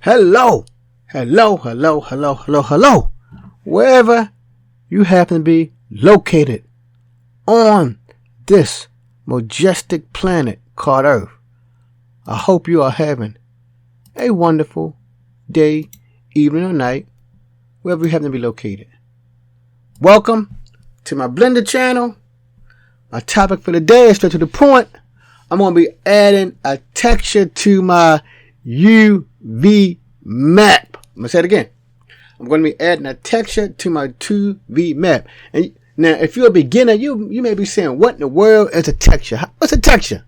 Hello, hello, hello, hello, hello, hello. Wherever you happen to be located on this majestic planet called Earth, I hope you are having a wonderful day, evening, or night, wherever you happen to be located. Welcome to my Blender channel. My topic for the day is straight to the point. I'm going to be adding a texture to my UV map. I'm going to say it again. I'm going to be adding a texture to my 2V map. And now, if you're a beginner, you may be saying, what in the world is a texture? What's a texture?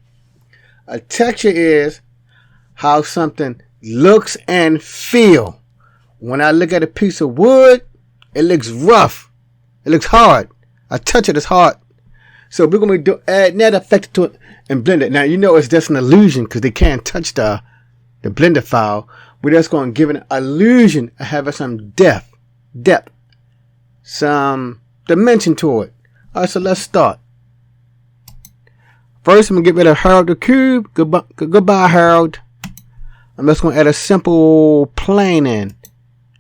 A texture is how something looks and feel. When I look at a piece of wood, it looks rough. It looks hard. I touch it, it's hard. So we're going to be adding that effect to it and blend it. Now, you know it's just an illusion because they can't touch the Blender file. We're just going to give it an illusion of having some depth, some dimension to it. All right, so let's start. First, I'm going to get rid of Harold the Cube. Goodbye, Harold. I'm just going to add a simple plane in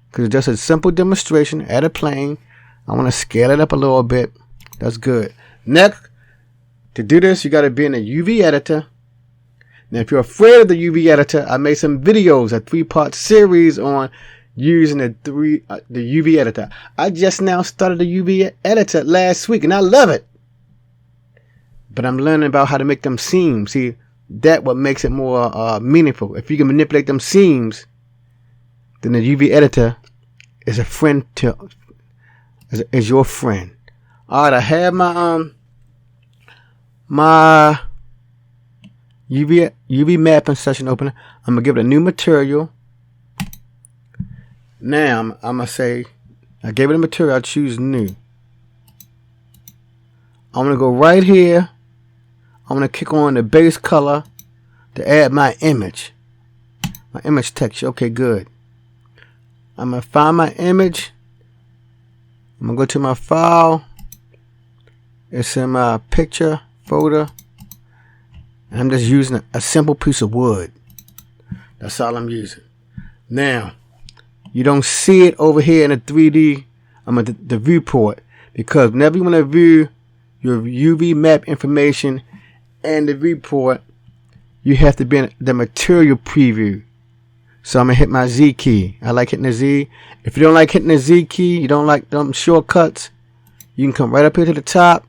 because it's just a simple demonstration. Add a plane. I want to scale it up a little bit. That's good. Next, to do this, you got to be in a UV editor. Now, if you're afraid of the UV editor, I made some videos, a 3-part series on using the UV editor. I just now started the UV editor last week, and I love it. But I'm learning about how to make them seams. See, that's what makes it more meaningful. If you can manipulate them seams, then the UV editor is a friend to is your friend. All right, I have my UV mapping session open. I'm gonna give it a new material. Now I'm gonna say I gave it a material. I choose new. I'm gonna go right here. I'm gonna click on the base color to add my image texture. Okay, good. I'm gonna find my image. I'm gonna go to my file. It's in my picture folder. And I'm just using a simple piece of wood. That's all I'm using. Now, you don't see it over here in the 3D, the viewport, because whenever you want to view your UV map information and the viewport, you have to be in the material preview. So I'm gonna hit my Z key. I like hitting the Z. If you don't like hitting the Z key, you don't like them shortcuts, you can come right up here to the top.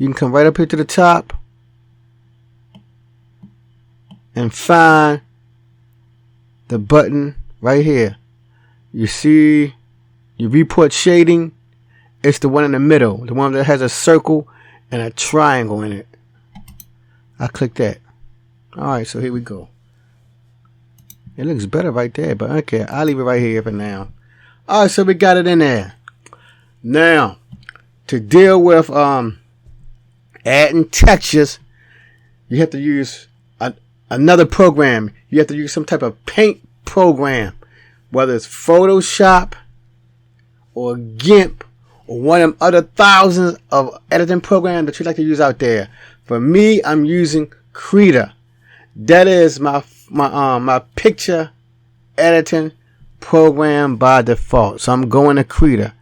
You can come right up here to the top and find the button right here. You see your viewport shading. It's the one in the middle, the one that has a circle and a triangle in it. I click that. Alright, so here we go. It looks better right there, but okay, I'll leave it right here for now. Alright, so we got it in there. Now, to deal with adding textures, you have to use another program. You have to use some type of paint program, whether it's Photoshop or GIMP or one of them other thousands of editing programs that you like to use out there. For me, I'm using Krita. That is my picture editing program by default. So I'm going to Krita.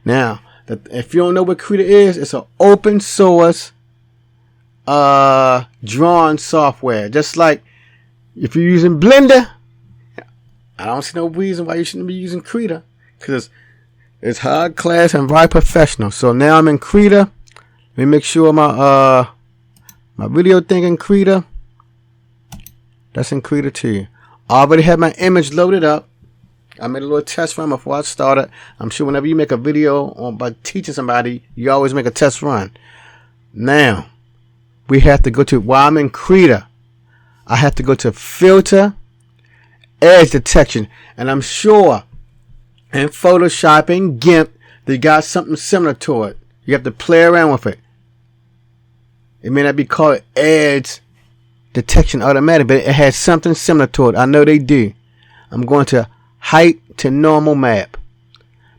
Now, if you don't know what Krita is, it's an open source drawing software. Just like if you're using Blender, I don't see no reason why you shouldn't be using Krita, because it's high class and very professional. So now I'm in Krita. Let me make sure my video thing in Krita. That's in Krita too. I already have my image loaded up. I made a little test run before I started. I'm sure whenever you make a video by teaching somebody, you always make a test run. Now, we have to go to, while I'm in Krita, I have to go to Filter, Edge Detection. And I'm sure in Photoshop and GIMP, they got something similar to it. You have to play around with it. It may not be called Edge Detection Automatic, but it has something similar to it. I know they do. I'm going to Height to Normal Map.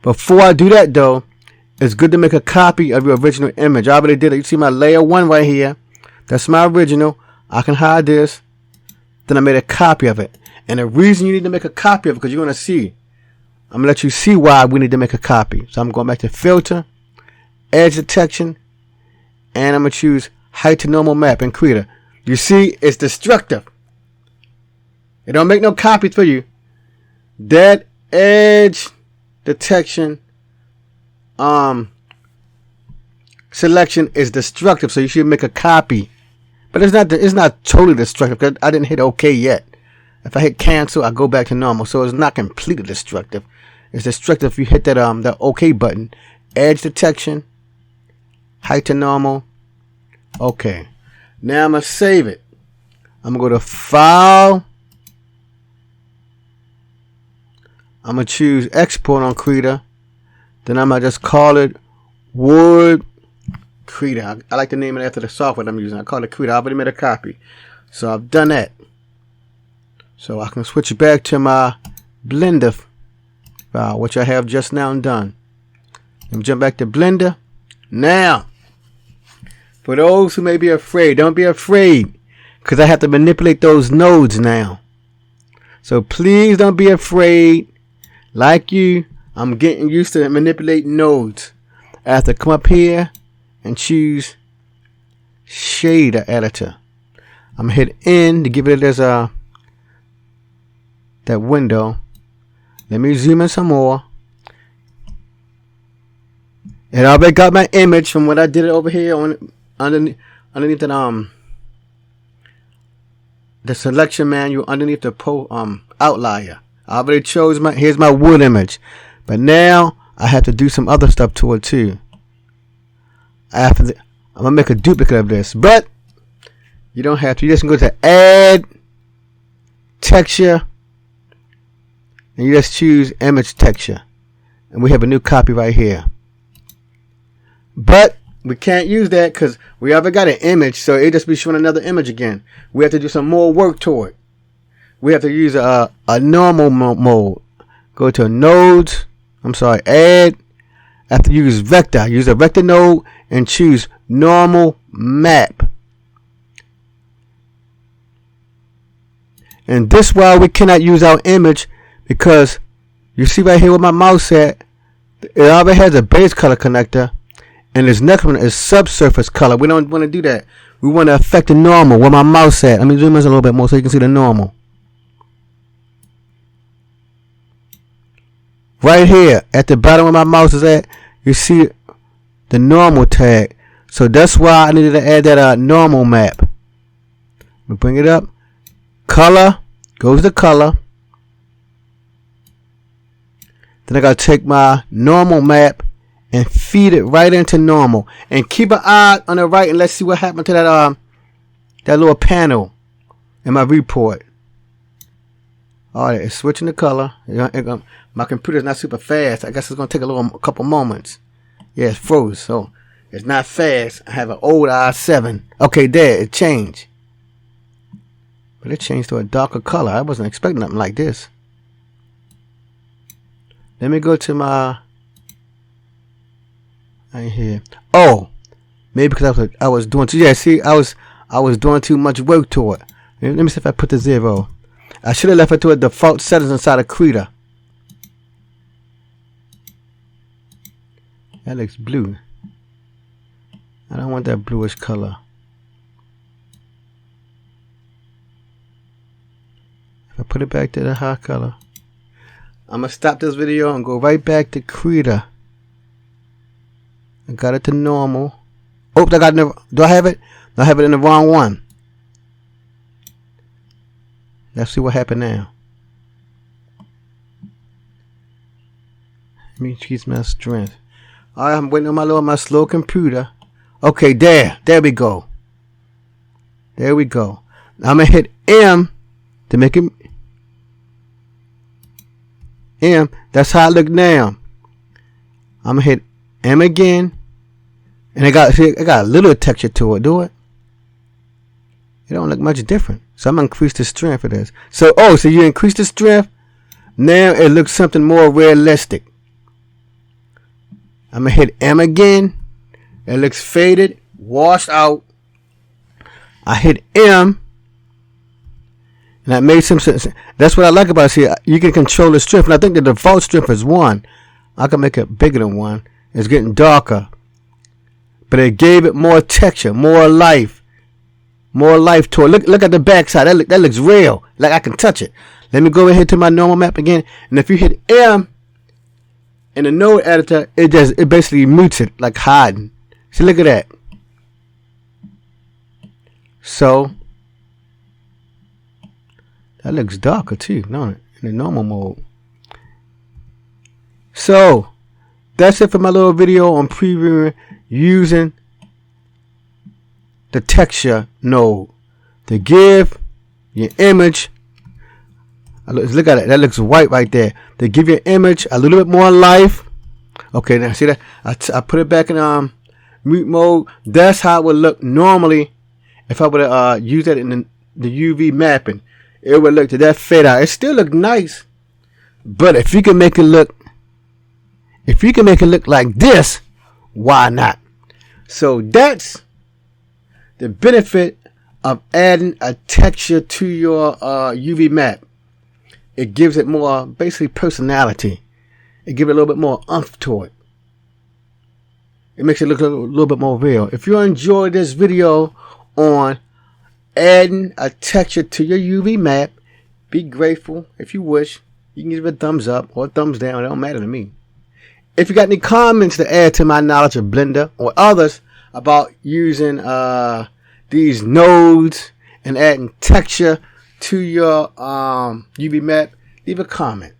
Before I do that though, it's good to make a copy of your original image. I already did it. You see my layer 1 right here. That's my original. I can hide this. then I made a copy of it. And the reason you need to make a copy of it, because you're going to see, I'm going to let you see why we need to make a copy. So I'm going back to filter, edge detection, and I'm going to choose height to normal map in Krita. You see, it's destructive. It don't make no copies for you. That edge detection selection is destructive, so you should make a copy. But it's not totally destructive because I didn't hit OK yet. If I hit cancel, I go back to normal. So it's not completely destructive. It's destructive if you hit that OK button. Edge detection, height to normal. Okay. Now I'm gonna save it. I'm gonna go to File. I'm gonna choose Export on Krita. Then I'm gonna just call it Word Krita. I like the name it after the software that I'm using. I call it Krita. I already made a copy. So I've done that. So I can switch back to my Blender file, which I have just now done. Let me jump back to Blender. Now, for those who may be afraid, don't be afraid, because I have to manipulate those nodes now. So please don't be afraid. Like you, I'm getting used to manipulating nodes. I have to come up here and choose Shader Editor. I'm going to hit N to give it as that window. Let me zoom in some more. It already got my image from what I did it over here underneath that the selection manual underneath the outlier. I already chose here's my wood image, but now I have to do some other stuff to it too. I'm gonna make a duplicate of this, but you don't have to. You just can go to Add Texture, and you just choose Image Texture, and we have a new copy right here. But we can't use that because we already got an image, so it just be showing another image again. We have to do some more work to it. We have to use a normal mode. Go to Nodes. Add. I have to use Vector. Use a Vector node and choose Normal Map. And this why we cannot use our image, because you see right here with my mouse at, it already has a base color connector. And this next one is subsurface color. We don't want to do that. We want to affect the normal. Where my mouse at? Let me zoom in a little bit more so you can see the normal. Right here at the bottom where my mouse is at, you see the normal tag. So that's why I needed to add that normal map. We bring it up. Color goes to color. Then I gotta take my normal map and feed it right into normal. And keep an eye on the right and let's see what happened to that little panel in my report. Alright, it's switching the color. My computer's not super fast. I guess it's gonna take a couple moments. Yeah, it's froze, so it's not fast. I have an old i7. Okay, there, it changed. But it changed to a darker color. I wasn't expecting nothing like this. Let me go to my right here. Oh, maybe because I was doing too. Yeah, see, I was doing too much work to it. Let me see if I put the 0. I should have left it to a default settings inside of Krita. That looks blue. I don't want that bluish color. If I put it back to the high color, I'm gonna stop this video and go right back to Krita. I got it to normal. Oops, I got it. Do I have it? No, I have it in the wrong one. Let's see what happened now. Let me choose my strength. Alright, I'm waiting on my slow computer. Okay, there we go. There we go. Now I'm gonna hit M to make it M. That's how it look now. I'm gonna hit M again, and it got a little texture to it. Do it? It don't look much different. So I'm gonna increase the strength of this. So so you increase the strength. Now it looks something more realistic. I'm gonna hit M again. It looks faded, washed out. I hit M, And that made some sense. That's what I like about it. See, you can control the strength. And I think the default strength is 1. I can make it bigger than 1. It's getting darker. But it gave it more texture, more life. More life to it. Look at the backside. That looks real. Like I can touch it. Let me go ahead to my normal map again. And if you hit M in the node editor, it basically mutes it, like hiding. See, look at that. So that looks darker too, don't it? In the normal mode. So that's it for my little video on previewing using the texture node to give your image. Look at it. That looks white right there. To give your image a little bit more life. Okay, now see that? I put it back in mute mode. That's how it would look normally if I would have used that in the UV mapping. It would look to that fade out. It still look nice, but if you can make it look like this, why not? So that's the benefit of adding a texture to your UV map. It gives it more, basically, personality. It gives it a little bit more oomph to it. It makes it look a little bit more real. If you enjoyed this video on adding a texture to your UV map, be grateful. If you wish, you can give it a thumbs up or a thumbs down. It don't matter to me. If you got any comments to add to my knowledge of Blender or others about using these nodes and adding texture to your UV map, leave a comment.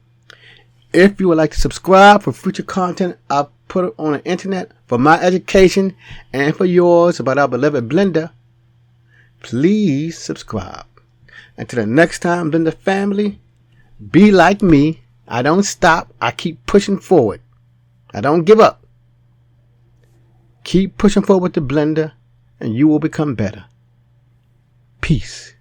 If you would like to subscribe for future content I put it on the internet for my education and for yours about our beloved Blender, please subscribe. Until the next time, Blender family, be like me. I don't stop. I keep pushing forward. I don't give up. Keep pushing forward with the Blender and you will become better. Peace.